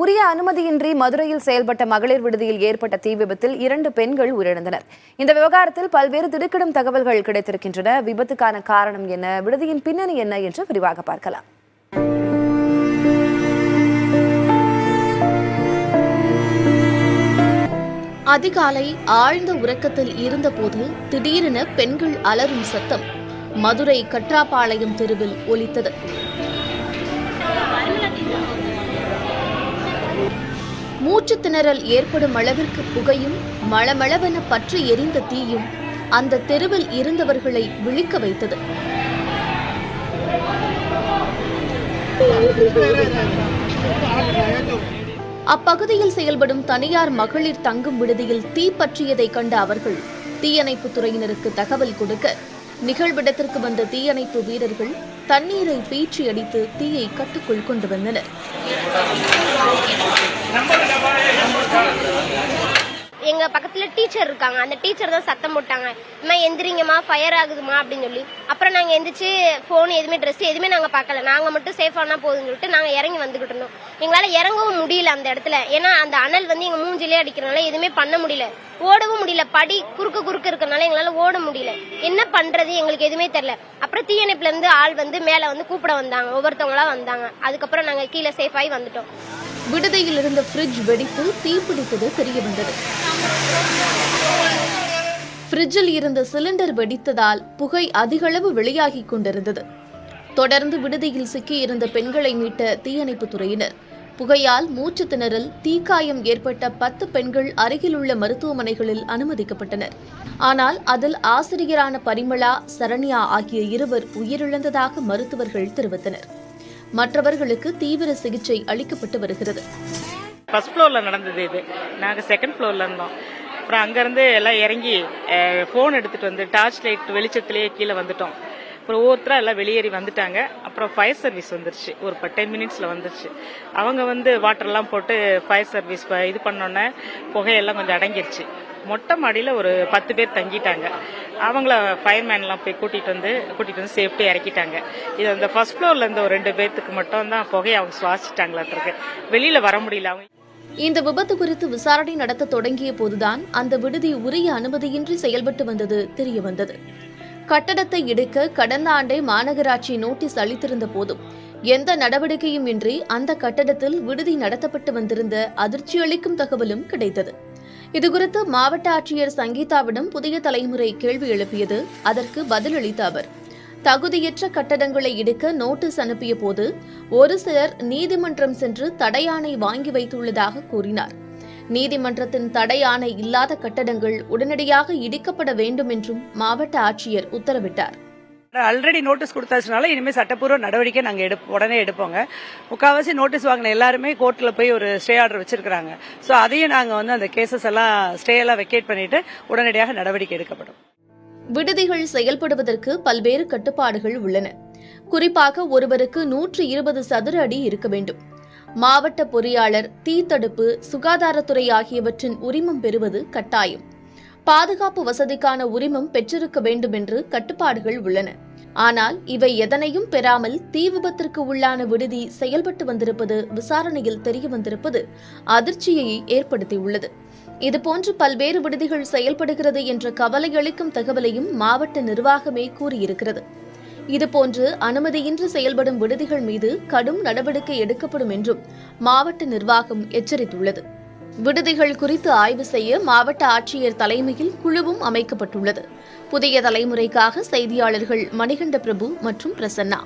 உரிய அனுமதியின்றி மதுரையில் செயல்பட்ட மகளிர் விடுதியில் ஏற்பட்ட தீ விபத்தில் 2 பெண்கள் உயிரிழந்தனர். இந்த விவகாரத்தில் பல்வேறு திடுக்கிடும் தகவல்கள் கிடைத்திருக்கின்றன. விபத்துக்கான காரணம் என்ன, விடுதியின் பின்னணி என்ன என்று விரிவாக பார்க்கலாம். அதிகாலை ஆழ்ந்த உறக்கத்தில் இருந்தபோது திடீரென பெண்கள் அலறும் சத்தம் மதுரை கற்றாபாளையம் தெருவில் ஒலித்தது. மூச்சு திணறல் ஏற்படும் அளவிற்கு புகையும் மளமளவென பற்றி எரிந்த தீயும் அந்த தெருவில் இருந்தவர்களை விழிக்க வைத்தது. அப்பகுதியில் செயல்படும் தனியார் மகளிர் தங்கும் விடுதியில் தீ பற்றியதை கண்ட அவர்கள் தீயணைப்பு துறையினருக்கு தகவல் கொடுக்க நிகழ்விடத்திற்கு வந்த தீயணைப்பு வீரர்கள் தண்ணீரை பீச்சி அடித்து தீயை கட்டுக்குள் கொண்டு வந்தனர். எங்க பக்கத்துல டீச்சர் இருக்காங்க. அந்த டீச்சர் தான் சத்தம் போட்டாங்க, அம்மா எந்திரிங்கம்மா, ஃபயர் ஆகுதுமா அப்படின்னு சொல்லி. அப்புறம் நாங்க எந்திரிச்சு போன் எதுவுமே ட்ரெஸ் எதுவுமே நாங்க பார்க்கல. நாங்க மட்டும் சேஃபானா போதுன்னு சொல்லிட்டு நாங்க இறங்கி வந்துகிட்டு இருந்தோம். எங்களால இறங்கவும் முடியல அந்த இடத்துல. ஏன்னா அந்த அனல் எங்க மூஞ்சிலே அடிக்கிறதுனால எதுவுமே பண்ண முடியல, ஓடவும் முடியல. படி குறுக்கு இருக்கறனால எங்களால ஓட முடியல. என்ன பண்றது எங்களுக்கு எதுவுமே தெரியல. அப்புறம் தீயணைப்புல இருந்து ஆள் மேல கூப்பிட வந்தாங்க, ஒவ்வொருத்தவங்களா வந்தாங்க. அதுக்கப்புறம் நாங்க கீழே சேஃபாகி வந்துட்டோம். விடுதியில் இருந்த ஃப்ரிட்ஜ் வெடித்து தீப்பிடித்தது தெரிய வந்தது. ஃப்ரிட்ஜில் இருந்த சிலிண்டர் வெடித்ததால் புகை அதிகளவு வெளியாகிக் கொண்டிருந்தது. தொடர்ந்து விடுதியில் சிக்கியிருந்த பெண்களை மீட்ட தீயணைப்பு துறையினர் புகையால் மூச்சு திணறல், தீக்காயம் ஏற்பட்ட 10 பெண்கள் அருகிலுள்ள மருத்துவமனைகளில் அனுமதிக்கப்பட்டனர். ஆனால் அதில் ஆசிரியரான பரிமளா, சரண்யா ஆகிய 2 உயிரிழந்ததாக மருத்துவர்கள் தெரிவித்தனர். மற்றவர்களுக்கு தீவிர சிகிச்சை அளிக்கப்பட்டு வருகிறது. ஃபர்ஸ்ட் ஃப்ளோர்ல நடந்தது இது. நாங்க செகண்ட் ஃப்ளோர்ல இருந்தோம். அப்புறம் அங்கிருந்து எல்லாம் இறங்கி போன் எடுத்துட்டு வந்து டார்ச் லைட் வெளிச்சத்திலேயே கீழே வந்துட்டோம். அப்புறம் ஒவ்வொருத்தரா எல்லாம் வெளியேறி வந்துட்டாங்க. அப்புறம் ஃபயர் சர்வீஸ் வந்துருச்சு. ஒரு 10 மினிட்ஸ்ல வந்துருச்சு. அவங்க வாட்டர் எல்லாம் போட்டு ஃபயர் சர்வீஸ் இது பண்ணோன்னே புகையெல்லாம் கொஞ்சம் அடங்கிருச்சு. மொட்டை மாடியில ஒரு 10 பேர் தங்கிட்டாங்க. அவங்கள ஃபயர்மேன் எல்லாம் போய் கூட்டிட்டு வந்து சேஃப்டி இறக்கிட்டாங்க. இது அந்த ஃபர்ஸ்ட் ஃப்ளோர்ல இருந்த ஒரு 2 பேருக்கு மட்டும் தான் புகையை அவங்க சுவாசிட்டாங்களாட்டிருக்கு. வெளியில வர முடியல. அவங்க இந்த விபத்து குறித்து விசாரணை நடத்த தொடங்கிய போதுதான் அந்த விடுதி உரிய அனுமதியின்றி செயல்பட்டு வந்தது தெரிய வந்தது. கட்டடத்தை இடிக்க கடந்த ஆண்டே மாநகராட்சி நோட்டீஸ் அளித்திருந்த போதும் எந்த நடவடிக்கையும் இன்றி அந்த கட்டடத்தில் விடுதி நடத்தப்பட்டு வந்திருந்த அதிர்ச்சியளிக்கும் தகவலும் கிடைத்தது. இதுகுறித்து மாவட்ட ஆட்சியர் சங்கீதாவிடம் புதிய தலைமுறை கேள்வி எழுப்பியது. அதற்கு பதிலளித்த அவர், தகுதியற்ற கட்டடங்களை இடிக்க நோட்டீஸ் அனுப்பிய போது ஒரு சிலர் நீதிமன்றம் சென்று தடையாணை வாங்கி வைத்துள்ளதாக கூறினார். நீதிமன்றத்தின் தடையாணை இல்லாத கட்டடங்கள் உடனடியாக இடிக்கப்பட வேண்டும் என்றும் மாவட்ட ஆட்சியர் உத்தரவிட்டார். ஆல்ரெடி நோட்டீஸ் கொடுத்தாச்சுனால இனிமேல் சட்டப்பூர்வ நடவடிக்கை நாங்கள் உடனே எடுப்போங்க. முக்கால்வாசி நோட்டீஸ் வாங்கின எல்லாருமே கோர்ட்டில் போய் ஒரு ஸ்டே ஆர்டர் வச்சிருக்காங்க. ஸோ அதையும் நாங்கள் அந்த கேசஸ் எல்லாம் ஸ்டே எல்லாம் வெக்கேட் பண்ணிட்டு உடனடியாக நடவடிக்கை எடுக்கப்படும். விடுதிகள் செயல்படுவதற்கு பல்வேறு கட்டுப்பாடுகள் உள்ளன. குறிப்பாக ஒருவருக்கு 120 சதுர அடி இருக்க வேண்டும். மாவட்ட பொறியாளர், தீத்தடுப்பு, சுகாதாரத்துறை ஆகியவற்றின் உரிமம் பெறுவது கட்டாயம். பாதுகாப்பு வசதிக்கான உரிமம் பெற்றிருக்க வேண்டும் என்று கட்டுப்பாடுகள் உள்ளன. ஆனால் இவை எதனையும் பெறாமல் தீ விபத்திற்கு உள்ளான விடுதி செயல்பட்டு வந்திருப்பது விசாரணையில் தெரிய வந்திருப்பது அதிர்ச்சியை ஏற்படுத்தியுள்ளது. இதுபோன்று பல்வேறு விடுதிகள் செயல்படுகிறது என்ற கவலையளிக்கும் தகவலையும் மாவட்ட நிர்வாகமே கூறியிருக்கிறது. இதுபோன்று அனுமதியின்றி செயல்படும் விடுதிகள் மீது கடும் நடவடிக்கை எடுக்கப்படும் என்றும் மாவட்ட நிர்வாகம் எச்சரித்துள்ளது. விடுதிகள் குறித்து ஆய்வு செய்ய மாவட்ட ஆட்சியர் தலைமையில் குழுவும் அமைக்கப்பட்டுள்ளது. புதிய தலைமுறைக்காக செய்தியாளர்கள் மணிகண்ட பிரபு மற்றும் பிரசன்னா.